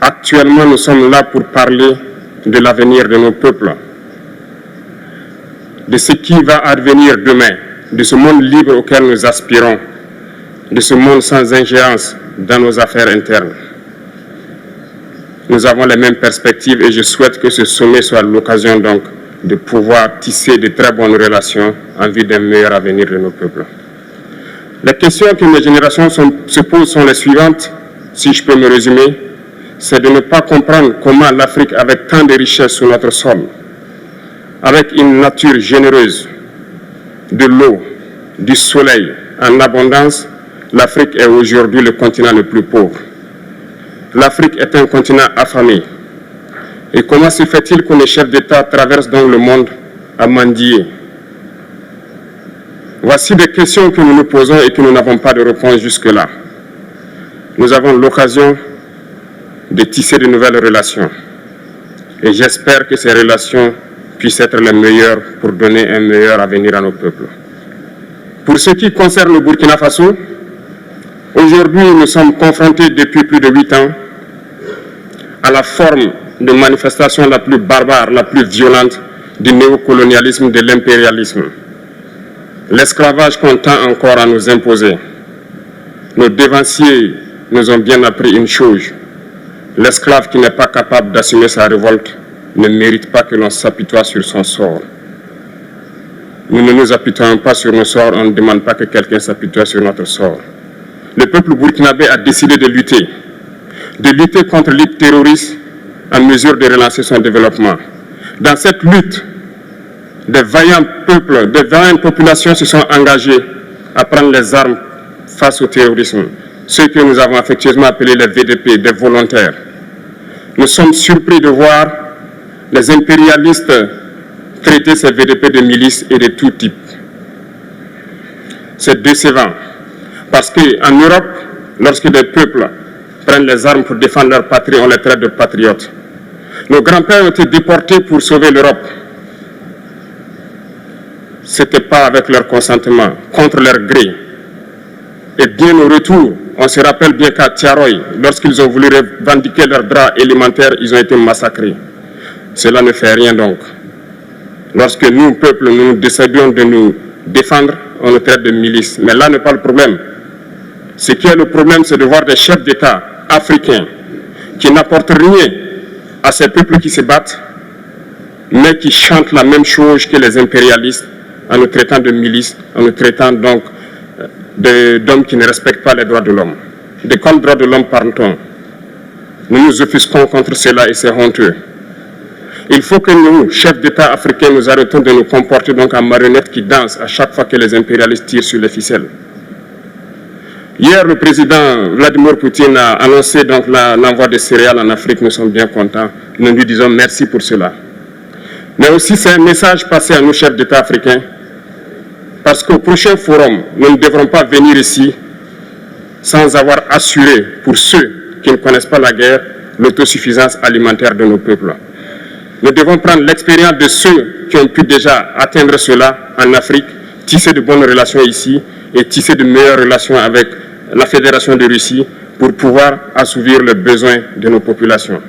Actuellement, nous sommes là pour parler de l'avenir de nos peuples, de ce qui va advenir demain, de ce monde libre auquel nous aspirons, de ce monde sans ingérence dans nos affaires internes. Nous avons les mêmes perspectives et je souhaite que ce sommet soit l'occasion donc de pouvoir tisser de très bonnes relations en vue d'un meilleur avenir de nos peuples. Les questions que mes générations se posent sont les suivantes, si je peux me résumer, c'est de ne pas comprendre comment l'Afrique, avec tant de richesses sur notre sol, avec une nature généreuse, de l'eau, du soleil en abondance, l'Afrique est aujourd'hui le continent le plus pauvre. L'Afrique est un continent affamé. Et comment se fait-il que les chefs d'État traversent donc le monde à mendier? Voici des questions que nous nous posons et que nous n'avons pas de réponse jusque-là. Nous avons l'occasion de tisser de nouvelles relations. Et j'espère que ces relations puissent être les meilleures pour donner un meilleur avenir à nos peuples. Pour ce qui concerne le Burkina Faso, aujourd'hui nous sommes confrontés depuis plus de 8 ans à la forme de manifestation la plus barbare, la plus violente du néocolonialisme, de l'impérialisme. L'esclavage qu'on tend encore à nous imposer. Nos dévanciers nous ont bien appris une chose. L'esclave qui n'est pas capable d'assumer sa révolte ne mérite pas que l'on s'apitoie sur son sort. Nous ne nous apitoyons pas sur nos sorts, on ne demande pas que quelqu'un s'apitoie sur notre sort. Le peuple burkinabé a décidé de lutter contre l'île terroriste en mesure de relancer son développement. Dans cette lutte, des vaillants peuples, des vaillantes populations se sont engagées à prendre les armes face au terrorisme. Ceux que nous avons affectueusement appelés les VDP, des volontaires. Nous sommes surpris de voir les impérialistes traiter ces VDP de milices et de tout type. C'est décevant. Parce qu'en Europe, lorsque des peuples prennent les armes pour défendre leur patrie, on les traite de patriotes. Nos grands-pères ont été déportés pour sauver l'Europe. Ce n'était pas avec leur consentement, contre leur gré. Et bien au retour, on se rappelle bien qu'à Tiaroy, lorsqu'ils ont voulu revendiquer leurs droits élémentaires, ils ont été massacrés. Cela ne fait rien donc. Lorsque nous, peuple, nous décidons de nous défendre, on nous traite de milices. Mais là n'est pas le problème. Ce qui est le problème, c'est de voir des chefs d'État africains qui n'apportent rien à ces peuples qui se battent, mais qui chantent la même chose que les impérialistes en nous traitant de milices, en nous traitant donc d'hommes qui ne respectent pas les droits de l'homme. De quels droits de l'homme parle-t-on? Nous nous offusquons contre cela et c'est honteux. Il faut que nous, chefs d'État africains, nous arrêtons de nous comporter donc en marionnettes qui dansent à chaque fois que les impérialistes tirent sur les ficelles. Hier, le président Vladimir Poutine a annoncé donc l'envoi de céréales en Afrique. Nous sommes bien contents. Nous lui disons merci pour cela. Mais aussi, c'est un message passé à nos chefs d'État africains. Parce qu'au prochain forum, nous ne devrons pas venir ici sans avoir assuré, pour ceux qui ne connaissent pas la guerre, l'autosuffisance alimentaire de nos peuples. Nous devons prendre l'expérience de ceux qui ont pu déjà atteindre cela en Afrique, tisser de bonnes relations ici et tisser de meilleures relations avec la Fédération de Russie pour pouvoir assouvir les besoins de nos populations.